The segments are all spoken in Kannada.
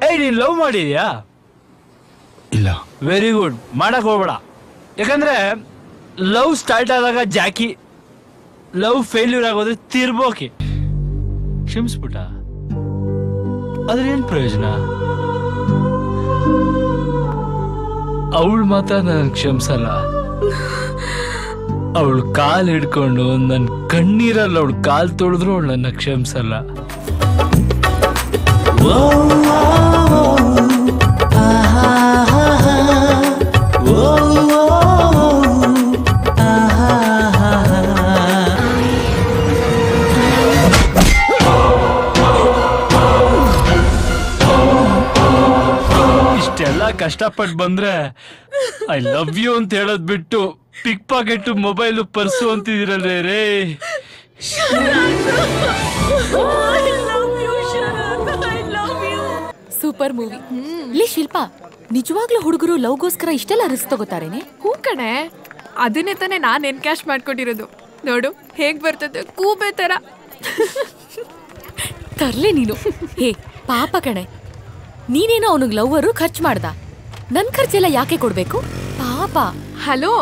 ಏಯ್ ನೀನ್ ಲವ್ ಮಾಡಿದ್ಯಾ? ಇಲ್ಲ. Very good. ಮಾಡಕ್ ಹೋಗ್ಬೇಡ. ಯಾಕಂದ್ರೆ ಲವ್ ಸ್ಟಾರ್ಟ್ ಆದಾಗ ಜಾಕಿ, ಲವ್ ಫೇಲ್ಯೂರ್ ಆಗೋದ್ರೆ ತಿರ್ಬೋಕಿ. ಕ್ಷಮಿಸ್ಬಿಟ್ಟ, ಅದ್ರೇನ್ ಪ್ರಯೋಜನ? ಅವಳು ಮಾತ್ರ ನನ್ ಕ್ಷಮಿಸಲ್ಲ. ಅವಳು ಕಾಲ್ ಹಿಡ್ಕೊಂಡು ನನ್ ಕಣ್ಣೀರಲ್ಲಿ ಅವಳು ಕಾಲ್ ತೊಳೆದ್ರು ಅವಳು ನನ್ನ ಕ್ಷಮಿಸಲ್ಲ. ಇಷ್ಟೆಲ್ಲ ಕಷ್ಟಪಟ್ಟು ಬಂದ್ರೆ ಐ ಲವ್ ಯು ಅಂತ ಹೇಳೋದ್ ಬಿಟ್ಟು ಪಿಕ್ ಪಾಕೆಟ್, ಮೊಬೈಲು, ಪರ್ಸು ಅಂತಿದಿರಲ್ರೇ ರೇ. Super movie. ಲೇ ಶಿಲ್ಪಾ, ನಿಜವಾಗ್ಲೂ ಹುಡುಗರು ಲವ್ಗೋಸ್ಕರ ಇಷ್ಟೆಲ್ಲ ರಿಸ್ಕ್ ತಗೋತಾರೇನೆ? ಹೂ ಕಣೆ, ಅದನ್ನೇ ತಾನೇ ನಾನು ಎನ್ಕ್ಯಾಶ್ ಮಾಡ್ಕೊಂಡಿರೋದು. ನೋಡು ಹೇಗ್ ಬರ್ತದೆ, ಕೂಬೆ ತರ. ತರ್ಲೆ ನೀನು. ಹೇ ಪಾಪ ಕಣೆ, ನೀನೇನೋ ಅವನಿಗೆ ಲವ್ವರು ಖರ್ಚು ಮಾಡ್ದ. ನನ್ ಖರ್ಚೆಲ್ಲ ಯಾಕೆ ಕೊಡ್ಬೇಕು ಪಾಪ? ಹಲೋ,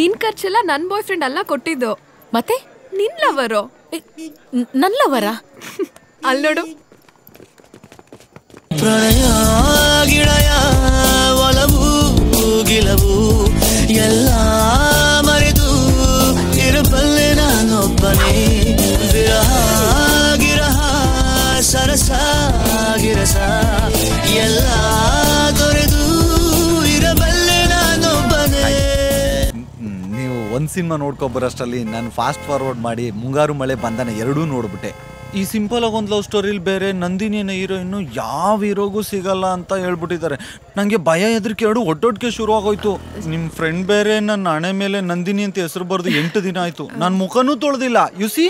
ನಿನ್ ಖರ್ಚೆಲ್ಲ ನನ್ ಬಾಯ್ ಫ್ರೆಂಡ್ ಅಲ್ಲ ಕೊಟ್ಟಿದ್ದು, ಮತ್ತೆ ನಿನ್ ಲವರು. ನನ್ ಲವರ? ಅಲ್ಲಿ ನೋಡು. ಪ್ರಣಯ ಗಿಳಯ ಒಲವು ಗಿಲವು ಎಲ್ಲ ಮರೆತು ಇರಬಲ್ಲೆ ನಾನೊಬ್ಬನೇ. ವಿರಹ ಗಿರಹ ಸರಸ ಗಿರಸ ಎಲ್ಲ ತೊರೆದು ಇರಬಲ್ಲೆ ನಾನೊಬ್ಬನೇ. ನೀವು ಒಂದು ಸಿನಿಮಾ ನೋಡ್ಕೊಬರೋಷ್ಟರಲ್ಲಿ ನಾನು ಫಾಸ್ಟ್ ಫಾರ್ವರ್ಡ್ ಮಾಡಿ ಮುಂಗಾರು ಮಳೆ ಬಂಧನ ಎರಡೂ ನೋಡ್ಬಿಟ್ಟೆ. ಈ ಸಿಂಪಲ್ ಆಗಿ ಒಂದು ಲವ್ ಸ್ಟೋರಿಲಿ ಬೇರೆ ನಂದಿನಿನ ಹೀರೋಯಿನ್ನು ಯಾವ ಹೀರೋಗೂ ಸಿಗಲ್ಲ ಅಂತ ಹೇಳ್ಬಿಟ್ಟಿದ್ದಾರೆ. ನನಗೆ ಭಯ ಹೆದರಿಕೆ ಎರಡು ಒಟ್ಟೊಟ್ಟಿಗೆ ಶುರು ಆಗೋಯ್ತು. ನಿಮ್ಮ ಫ್ರೆಂಡ್ ಬೇರೆ ನನ್ನ ಹಣೆ ಮೇಲೆ ನಂದಿನಿ ಅಂತ ಹೆಸರು ಬರೆದು 8 ದಿನ ಆಯ್ತು. ನನ್ನ ಮುಖನೂ ತೊಳೆದಿಲ್ಲ. ಯುಸಿ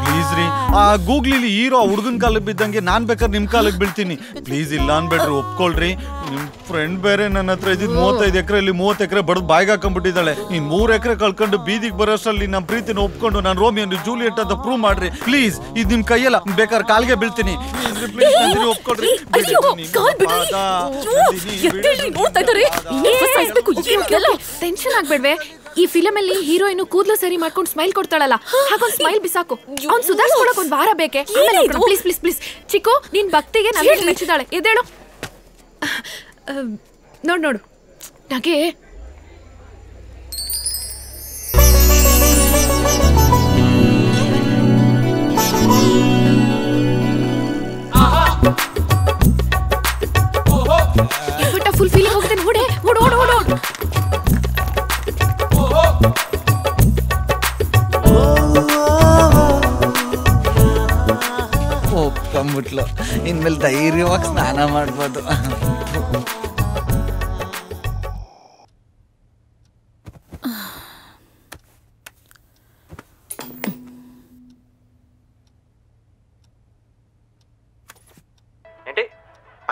ಪ್ಲೀಸ್ ರೀ, ಆ ಗೂಗ್ಲಿಲಿ ಹೀರೋ ಹುಡುಗನ ಕಾಲಿಗೆ ಬಿದ್ದಂಗೆ ನಾನು ಬೇಕಾದ್ರೆ ನಿಮ್ಮ ಕಾಲಿಗೆ ಬೀಳ್ತೀನಿ. ಪ್ಲೀಸ್ ಇಲ್ಲ ಅನ್ಬೇಡ್ರಿ, ಒಪ್ಕೊಳ್ರಿ. ನಿಮ್ಮ ಫ್ರೆಂಡ್ ಬೇರೆ ನನ್ನ ಹತ್ರ ಇದ್ದಿದ್ದು 35 ಎಕರೆಯಲ್ಲಿ 30 ಎಕರೆ ಬಡದು ಬಾಯಿಗೆ ಹಾಕೊಂಡ್ಬಿಟ್ಟಿದ್ದಾಳೆ. ನೀನು 3 ಎಕರೆ ಕಳ್ಕೊಂಡು ಬೀದಿಗೆ ಬರೋಷ್ಟರಲ್ಲಿ ನಮ್ಮ ಪ್ರೀತಿನ ಒಪ್ಕೊಂಡು ನಾನು ರೋಮಿಯೋ ಜೂಲಿಯಟ್ ಅಂತ ಪ್ರೂವ್ ಮಾಡ್ರಿ ಪ್ಲೀಸ್. ಇದು ನಿಮ್ ಕೈಯಲ್ಲ, ಬೇಕಾದ್ರೆ ಕಾಲ್ಗೆ ಬೀಳ್ತೀನಿ. ಟೆನ್ಷನ್ ಆಗ್ಬೇಡ್ವೆ. ಈ ಫಿಲಮ್ ಅಲ್ಲಿ ಹೀರೋಯಿನ್ ಕೂದಲು ಸರಿ ಮಾಡ್ಕೊಂಡು ಸ್ಮೈಲ್ ಕೊಡ್ತಾಳಲ್ಲ, ಹಾಗೊಂದ್ ಸ್ಮೈಲ್ ಬಿಸಾಕು. ಅವ್ನ್ ಸುಧಾರಿಸ್ಕೊಳಕ್ ಒಂದ್ ವಾರ ಬೇಕೆ. ಪ್ಲೀಸ್ ಪ್ಲೀಸ್ ಪ್ಲೀಸ್ ಚಿಕ್ಕು, ನಿನ್ ಭಕ್ತಿಗೆ ನಾನು ಮೆಚ್ಚಿದಾಳೆ. ಎದ್ದೇಳು. ನೋಡು ನೋಡು ನಗೆ. ಫುಲ್ ಫೀಲಿಂಗ್ ಹೋಗುತ್ತೆ. ನೋಡೆ ಓಡು ಓಡು ಓಡು ಓಡು. ಒಪ್ಕೊಂಬಿಟ್ಲು. ಇನ್ಮೇಲೆ ಧೈರ್ಯವಾಗಿ ಸ್ನಾನ ಮಾಡ್ಬೋದು.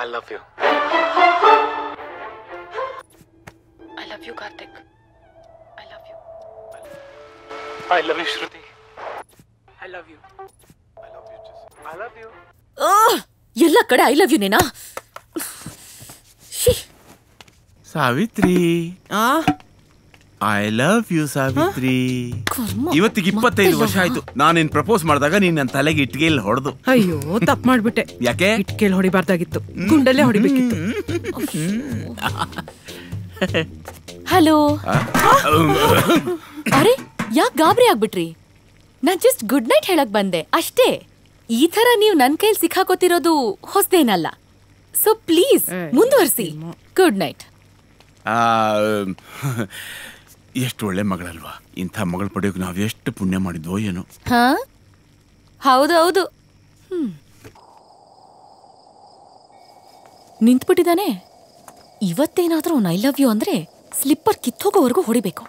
I love you. I love you, Karthik. I love you. I love you, Shruti. I love you. I love you, Jesse. I love you. ಎಲ್ಲ ಕಡೆ ಐ ಲವ್ ಯು ನೇನಾ? Savitri, I love you Savitri. ಇವತ್ತಿಗೆ 25 ವರ್ಷ ಆಯ್ತು ನಾನೇನ್ ಪ್ರಪೋಸ್ ಮಾಡಿದಾಗ ನೀನ್ ನನ್ನ ತಲೆಗೆ ಇಟ್ಗೆಲ್ ಹೊಡೆದು. ಅಯ್ಯೋ ತಪ್ಪು ಮಾಡ್ಬಿಟ್ಟೆ. ಯಾಕೆ? ಇಟ್ಗೆಲ್ ಹೊಡಿಬಾರ್ದಾಗಿತ್ತು, ಗುಂಡಲ್ಲೇ ಹೊಡಿಬೇಕಿತ್ತು. ಹಲೋ. ಅರೆ ಯಾಕೆ ಗಾಬರಿ ಆಗ್ಬಿಟ್ರಿ? ನಾನ್ ಜಸ್ಟ್ ಗುಡ್ ನೈಟ್ ಹೇಳಕ್ ಬಂದೆ ಅಷ್ಟೇ. ಈ ತರ ನೀವು ನನ್ ಕೈಲಿ ಸಿಕ್ಕಾಕೋತಿರೋದು ಹೊಸದೇನಲ್ಲ. ಸೊ ಪ್ಲೀಸ್ ಮುಂದುವರಿಸಿ. Good night. ಎಷ್ಟು ಒಳ್ಳೆ ಮಗಳಲ್ವಾ? ಇಂಥ ಮಗಳು ಪಡೆಯೋಕೆ ನಾವ್ ಎಷ್ಟು ಪುಣ್ಯ ಮಾಡಿದ್ವೋ ಏನೋ. ಹಾ ಹೌದೌದು. ನಿಂತ್ಬಿಟ್ಟಿದ್ದಾನೆ. ಇವತ್ತೇನಾದ್ರೂ ಅವ್ನು ಐ ಲವ್ ಯು ಅಂದ್ರೆ ಸ್ಲಿಪ್ಪರ್ ಕಿತ್ತೋಗೋವರೆಗೂ ಹೊಡಿಬೇಕು.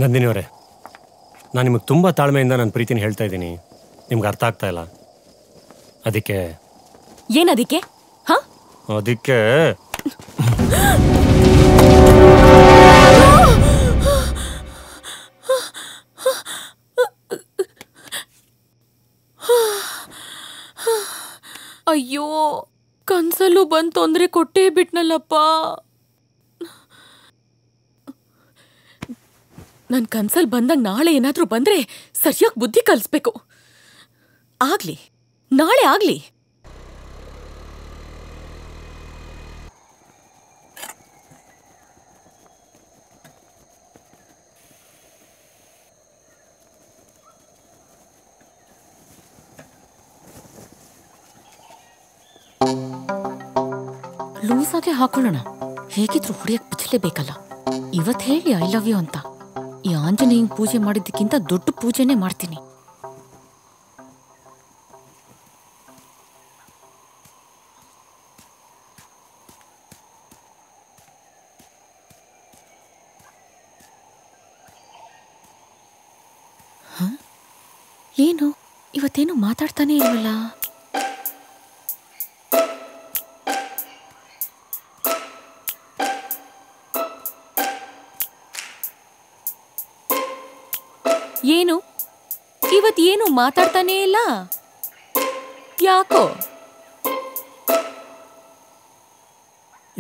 ನಂದಿನಿ ಅವರೇ, ನಾನು ನಿಮಗೆ ತುಂಬ ತಾಳ್ಮೆಯಿಂದ ನನ್ನ ಪ್ರೀತಿನ ಹೇಳ್ತಾ ಇದ್ದೀನಿ. ನಿಮ್ಗೆ ಅರ್ಥ ಆಗ್ತಾ ಇಲ್ಲ. ಅದಕ್ಕೆ ಏನದಕ್ಕೆ? ಹಾ ಅದಕ್ಕೆ ಅಯ್ಯೋ ಕನ್ಸಲ್ಲೂ ಬಂದ್ ತೊಂದ್ರೆ ಕೊಟ್ಟೇ ಬಿಟ್ನಲ್ಲಪ್ಪ. ನನ್ ಕನ್ಸಲ್ ಬಂದಂಗ್ ನಾಳೆ ಏನಾದ್ರೂ ಬಂದ್ರೆ ಸರಿಯಾಗಿ ಬುದ್ಧಿ ಕಲಿಸ್ಬೇಕು. ಆಗ್ಲಿ, ನಾಳೆ ಆಗ್ಲಿ. ಲೂಸಾಗೆ ಹಾಕೊಳ್ಳೋಣ, ಹೇಗಿದ್ರು ಹೊಡಿಯಕ್ ಬಿಚ್ಚಲೇಬೇಕಲ್ಲ. ಇವತ್ ಹೇಳಿ ಐ ಲವ್ ಯು ಅಂತ. ಈ ಆಂಜನೇಯನ್ ಪೂಜೆ ಮಾಡಿದ್ದಕ್ಕಿಂತ ದೊಡ್ಡ ಪೂಜೆನೇ ಮಾಡ್ತೀನಿ. ಏನು ಇವತ್ತೇನು ಮಾತಾಡ್ತಾನೆ ಇಲ್ವಲ್ಲ? ಏನು ಇವತ್ತೇನು ಮಾತಾಡ್ತಾನೇ ಇಲ್ಲ? ಯಾಕೋ?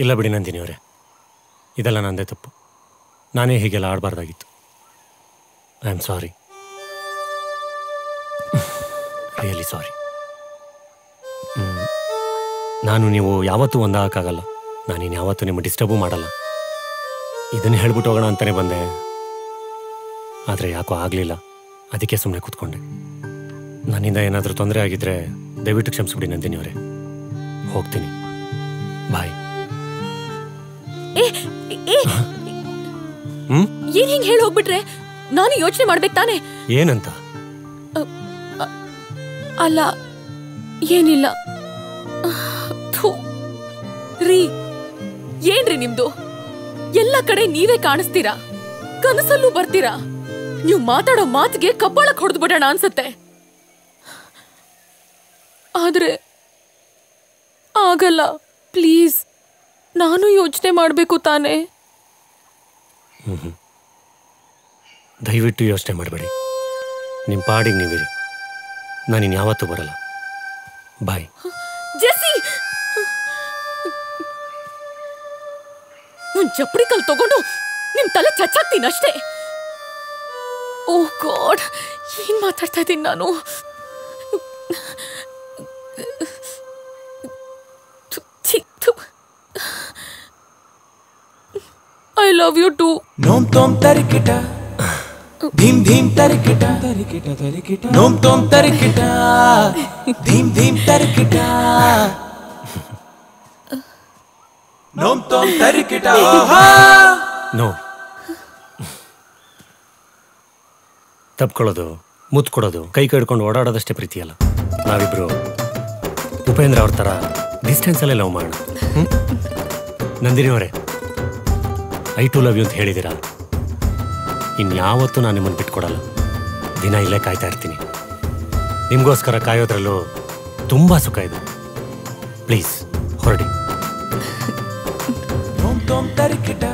ಇಲ್ಲ ಬಿಡಿ ನಂದಿನಿ ಅವರೇ, ಇದೆಲ್ಲ ನಂದೇ ತಪ್ಪು. ನಾನೇ ಹೀಗೆಲ್ಲ ಆಡಬಾರ್ದಾಗಿತ್ತು. I am sorry, really sorry. ನಾನು ನೀವು ಯಾವತ್ತೂ ಒಂದಾಗಕ್ಕಾಗಲ್ಲ. ನಾನಿನ್ನು ಯಾವತ್ತೂ ನಿಮ್ಮ ಡಿಸ್ಟರ್ಬು ಮಾಡಲ್ಲ. ಇದನ್ನು ಹೇಳ್ಬಿಟ್ಟು ಹೋಗೋಣ ಅಂತಲೇ ಬಂದೆ, ಆದರೆ ಯಾಕೋ ಆಗಲಿಲ್ಲ. ಅದಕ್ಕೆ ಸುಮ್ಮನೆ ಕೂತ್ಕೊಂಡೆ. ನನ್ನಿಂದ ಏನಾದರೂ ತೊಂದರೆ ಆಗಿದ್ರೆ ದಯವಿಟ್ಟು ಕ್ಷಮಿಸ್ಬಿಡಿ ನಂದಿನಿ ಅವರೇ. ಹೋಗ್ತೀನಿ, ಬಾಯ್. ಏನ್ ಹಿಂಗ್ ಹೇಳಿ ಹೋಗ್ಬಿಟ್ರೆ ನಾನು ಯೋಚನೆ ಮಾಡ್ಬೇಕು ತಾನೆ? ಏನಂತ? ಅಲ್ಲ ಏನಿಲ್ಲ. ರೀ, ಏನ್ರಿ ನಿಮ್ದು? ಎಲ್ಲ ಕಡೆ ನೀವೇ ಕಾಣಿಸ್ತೀರಾ, ಕನಸಲ್ಲೂ ಬರ್ತೀರಾ. ನೀವು ಮಾತಾಡೋ ಮಾತಿಗೆ ಕಬ್ಬಾಳಕ್ ಹೊಡೆದು ಬಿಡೋಣ ಅನ್ಸತ್ತೆ. ಆದ್ರೆ ಆಗಲ್ಲ. ಪ್ಲೀಸ್, ನಾನು ಯೋಚನೆ ಮಾಡ್ಬೇಕು ತಾನೆ. ದಯವಿಟ್ಟು ಯೋಚನೆ ಮಾಡಬೇಡಿ. ನಿಮ್ಮ ಪಾಡಿಗೆ ನೀವಿರಿ. ನಾನಿನ್ ಯಾವತ್ತೂ ಬರಲ್ಲ. ಬಾಯ್. ಜೆಸ್ಸಿ, ಒಂದ್ ಚಪ್ಪಡಿ ಕಲ್ ತಗೊಂಡು ನಿಮ್ ತಲೆ ಚಚ್ಚಾಕ್ತೀನಿ ಅಷ್ಟೇ. ಓ ಗಾಡ್, ಏನ್ ಮಾತಾಡ್ತಾ ಇದ್ದೀನಿ ನಾನು? I love you too. ನೋಮ್ ತೋಮ್ ತರಿಕಿಟ ಧೀಮ್ ಧೀಮ್ ತರಿಕಿಟ ತರಿಕಿಟ ತರಿಕಿಟ ನೋಮ್ ತೋಮ್ ತರಿಕಿಟ ಧೀಮ್ ಧೀಮ್ ತರಿಕಿಟ ನೋಮ್ ತೋಮ್ ತರಿಕಿಟ. ನೋ, ತಪ್ಕೊಳ್ಳೋದು, ಮುತ್ತು ಕೊಡೋದು, ಕೈ ಕಡ್ಕೊಂಡು ಓಡಾಡೋದಷ್ಟೇ ಪ್ರೀತಿ ಅಲ್ಲ. ನಾವಿಬ್ರು ಉಪೇಂದ್ರ ಅವ್ರ ಥರ ಡಿಸ್ಟೆನ್ಸಲ್ಲೇ ಲವ್ ಮಾಡೋಣ. ನಂದಿನಿ ಅವರೇ, ಐ ಟು ಲವ್ ಯು ಅಂತ ಹೇಳಿದ್ದೀರಾ. ಇನ್ಯಾವತ್ತೂ ನಾನು ನಿಮ್ಮನ್ನು ಬಿಟ್ಕೊಡಲ್ಲ. ದಿನ ಇಲ್ಲೇ ಕಾಯ್ತಾ ಇರ್ತೀನಿ. ನಿಮಗೋಸ್ಕರ ಕಾಯೋದ್ರಲ್ಲೂ ತುಂಬ ಸುಖ ಇದೆ. ಪ್ಲೀಸ್ ಹೊರಡಿ. ನೋಮ್ ತೋಮ್ ತರಿಕಿಟ